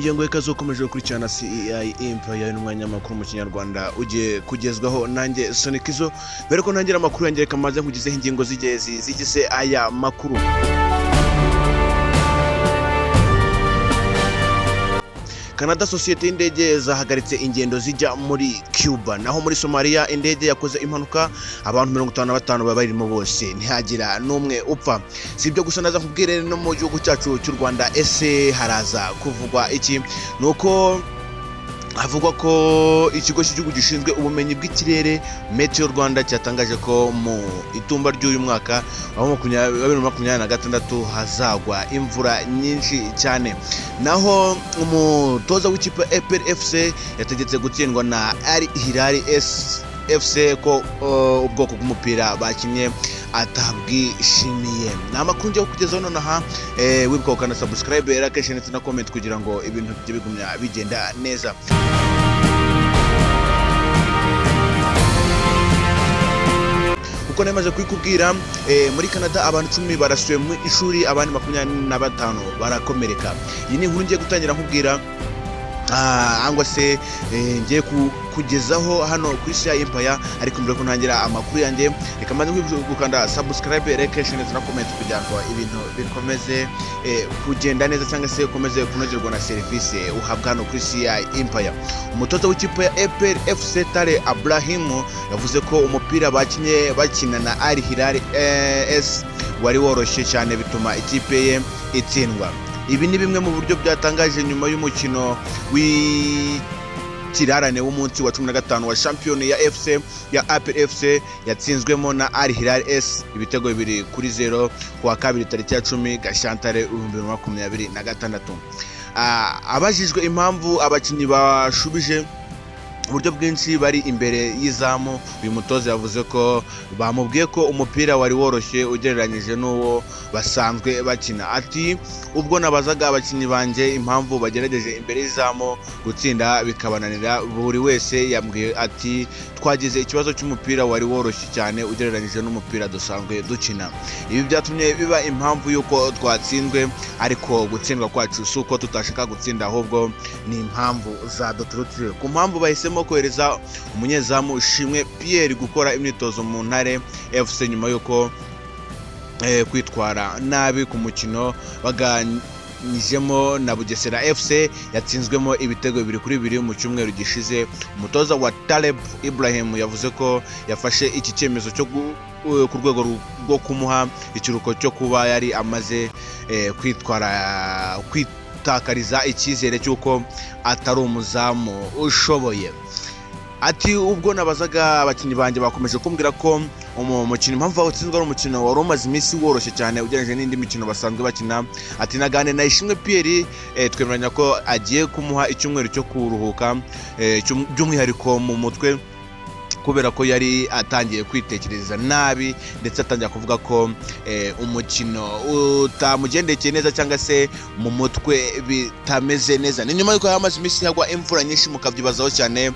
nongeye ngo ikaze ukomeje gukurikirana CEI Empire n'umwanya makuru mu Kinyarwanda ugiye kugezwaho nanjye Sonic Izo. Mbere ko ntangira amakuru yanjye reka maze nkugizeho ingingo zigize aya makuru. Canada Societe y'indege zahagaritse ingendo zijya muri Cuba, naho muri Somalia indege yakoze impanuka abantu 55 babarimo bose ntihagira n'umwe upfa. Si ibyo gusa naza kubwire no mu gihugu cyacu cy'u Rwanda ese haraza kuvugwa iki, nuko havugwa ko ikigo cy'igihugu gishinzwe ubumenyi bw'ikirere Meteo Rwanda cyatangaje ko mu itumba ry'uyu mwaka wa 2026 hazagwa imvura nyinshi cyane. Naho umutoza w'ikipe APR FC yategetse gutsindwa na Al Hilal FC ko ubwoko bw'umupira bakinnye atabwishimiye. Ni amakuru njye kugezaho nonaha, wibuka ukana subscribe, like, share ndetse na comment kugira ngo ibintu bijye bigumya bigenda neza. Uko nemaze kwikubwira, muri Canada abantu 10 barasuye mu ishuri, abandi 25 barakomereka. Iyi ni inkuru ngiye gutangira nkubwira angwa se ngiye kugezaho hano kuri CEI Empire, ariko mbere ko ntangira amakuru yanjye reka maze gukanda subscribe, like, share ndetse na comment kugira ngo ibintu bikomeze kugenda neza cyangwa se ukomeze kunogerwa na serivisi uhabwa hano kuri CEI Empire. Umutoza w'ikipe ya APR FC Tale Abrahim yavuze ko umupira bakina na Al Hilal wari woroshye cyane bituma ikipe ye itsindwa. Ibi ni bimwe mu buryo byatangaje nyuma y'umukino w'ikirarane w'umunsi wa 15 wa champion ya APR FC yatsinzwemo na Al Hilal ibitego 2-0 kuwa kabiri tariki ya 10 Gashyantare 2026. Abajijwe impamvu abakinnyi bashubije uburyo bwinshi bari imbere y'izamu, uyu mutoza yavuze ko bamubwiye ko umupira wari woroshye ugereranyije n'uwo basanzwe bakina. Ati ubwo nabazaga abakinnyi banjye impamvu bagerageje imbere y'izamu gutsinda bikabananira, buri wese yambwiye ati twagize ikibazo cy'umupira wari woroshye cyane ugereranyije n'umupira dusanzwe dukina. Ibi byatumye biba impamvu y'uko twatsinzwe, ariko gutsindwa kwacu si uko tutashaka gutsinda, ahubwo ni impamvu zaduturutse ku mpamvu bahisemo kohereza umunyezamu Ishimwe Pierre gukora imyitozo mu Ntare FC nyuma y'uko kwitwara nabi ku mukino baganijemo na Bugesera FC yatsinzwemo ibitego 2-2 mu cyumweru gishize. Umutoza wa Taleb Ibrahim yavuze ko yafashe iki cyemezo cyo ku rwego rwo kumuha ikiruko cyo kuba yari amaze kwitakariza icyizere cy'uko atari umuzamu ushoboye. Ati ubwo nabazaga abakinnyi banjye bakomeje kumbwira ko umukino impamvu watsinzwe ari umukino wari umaze iminsi woroshye cyane ugereranyije n'indi mikino basanzwe bakina. Ati nagane na Ishimwe Pierre twemeranya ko agiye kumuha icyumweru cyo kuruhuka by'umwihariko mu mutwe, kubera ko yari atangiye kwitekereza nabi ndetse atangira kuvuga ko umukino utamugendekeye neza cyangwa se mu mutwe bitameze neza. Ni nyuma y'uko hamaze iminsi hagwa imvura nyinshi mukabyibazaho cyane,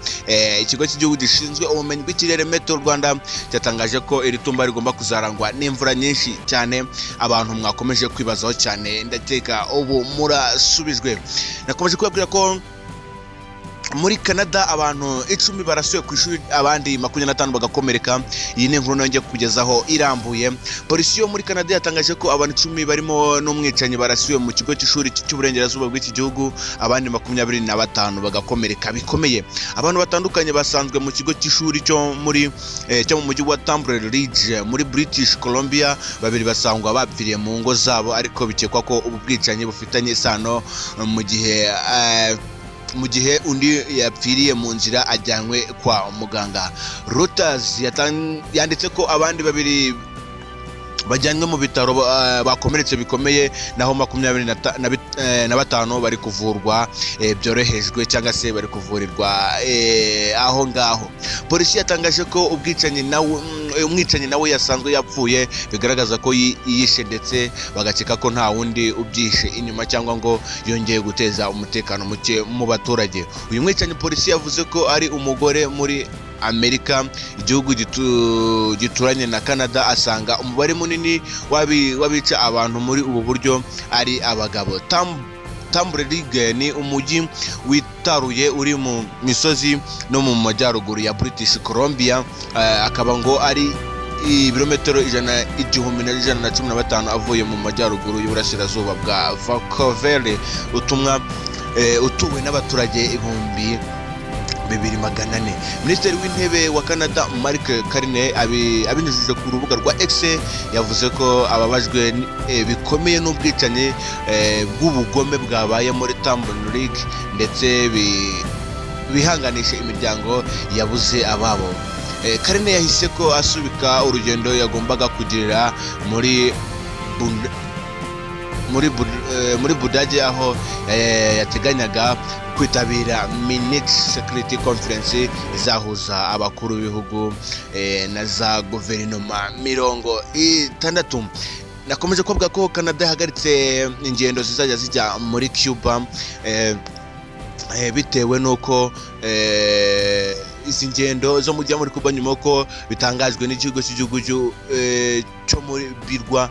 ikigo cy'igihugu gishinzwe ubumenyi bw'ikirere Meteo Rwanda cyatangaje ko iri tumba rigomba kuzarangwa n'imvura nyinshi cyane. Abantu mwakomeje kwibazaho cyane, ndakeka ubu murasubijwe. Nakomeje kubabwira ko muri Canada abantu 10 barasuye ku ishuri, abandi 25 bagakomereka. Iyi ni inkuru nongeye kugezaho irambuye. Polisi yo muri Canada yatangaje ko abantu 10 barimo n'umwicanyi barasuye mu kigo cy'ishuri cy'uburengerazuba bw'iki gihugu, abandi 25 bagakomereka bikomeye. Abantu batandukanye basanzwe mu kigo cy'ishuri cyo mu mujyi wa Temple Ridge muri British Columbia. Babiri basangwa bapfiriye mu ngo zabo, ariko bikekwa ko ubu bwicanyi bufitanye isano mu gihe undi yapfiriye mu nzira ajyanywe kwa muganga. Reuters yanditse ko abandi babiri bajyanywe mu bitaro bakomeretse bikomeye, naho 25 bari kuvurwa byorohejwe cyangwa se bari kuvurirwa aho ngaho. Polisi yatangaje ko umwicanyi nawe yasanzwe yapfuye, bigaragaza ko yishe ndetse bagakeka ko nta wundi ubyihishe inyuma cyangwa ngo yongeye guteza umutekano muke mu baturage. Uyu mwicanyi polisi yavuze ko ari umugore muri Amerika, igihugu gituranye na Canada, asanga umubare munini wabica abantu muri ubu buryo ari abagabo. Tamboriligue ni umujyi witaruye uri mu misozi no mu majyaruguru ya British Columbia, akaba ngo ari ibirometero 1,115 avuye mu majyaruguru y'uburasirazuba bwa Vancouver, utuwe n'abaturage 2,400. Minisitiri w'intebe wa Canada Mark Carney abinyujije ku rubuga rwa X yavuze ko ababajwe bikomeye n'ubwicanyi bw'ubugome bwabaye muri Tamboriligue ndetse bihanganisha imiryango yabuze ababo. Carney yahise ko asubika urugendo yagombaga kugirira muri Budage, aho yateganyaga kwitabira Munich Security Conference izahuza abakuru b'ibihugu na za guverinoma 60. Nakomeje kuvuga ko Canada yahagaritse ingendo zizajya zijya muri Cuba bitewe nuko izi ngendo zo mujya muri Cuba nyuma ko bitangajwe n'ikigo cy'igihugu cyo muri birwa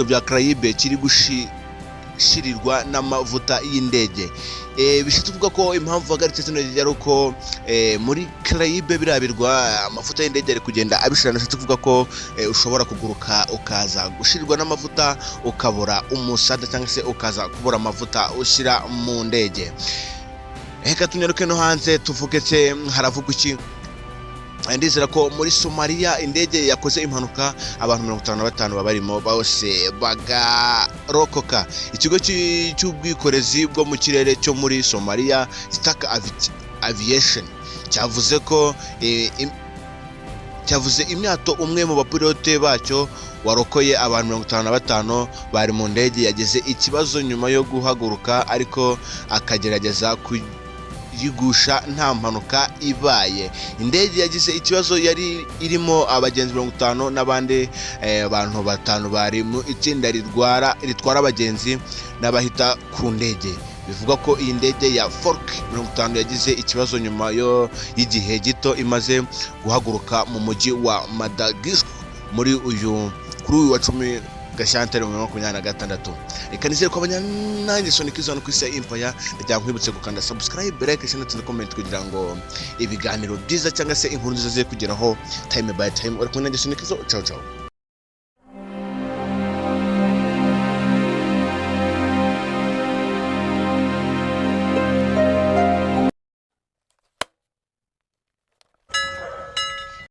bya Caraïbe kiri gushirirwa n'amavuta y'indege. Bishatse kuvuga ko impamvu hagaritse zino yari uko muri Caraïbe birabirwa amavuta y'indege ari kugenda abishirana. Bishatse kuvuga ko ushobora kuguruka ukaza gushirirwa n'amavuta ukabura umusada cyangwa se ukaza kubura amavuta ushira mu ndege. Reka tunyaruke no hanze tuvuge se haravuga iki. Ndizera ko muri Somalia indege yakoze impanuka abantu 55 babarimo bose bagarokoka. Ikigo cy'ubwikorezi bwo mu kirere cyo muri Somalia Stark Aviation cyavuze ko imyato umwe mu bapilote bacyo warokoye abantu 55 bari mu ndege yagize ikibazo nyuma yo guhaguruka, ariko akagerageza yigusha nta mpanuka ibaye. Indege yagize ikibazo yari irimo abagenzi 50 n'abandi abantu 5 bari mu itsinda ritwara abagenzi n'abahita ku ndege. Bivuga ko iyi ndege ya Fokker 50 yagize ikibazo nyuma y'igihe gito imaze guhaguruka mu mujyi wa Madagascar kuri uyu wa 10 Gashyantare 2026. Reka nizere ko abanyanange Sonikizo no kwisa Empire rya nkwibutse gukanda subscribe, like, share ndetse na comment kugira ngo ibiganiro byiza cyangwa se inkuru nziza ze kugeraho time by time. Uri kumwe na Sonikizo. Ciao ciao.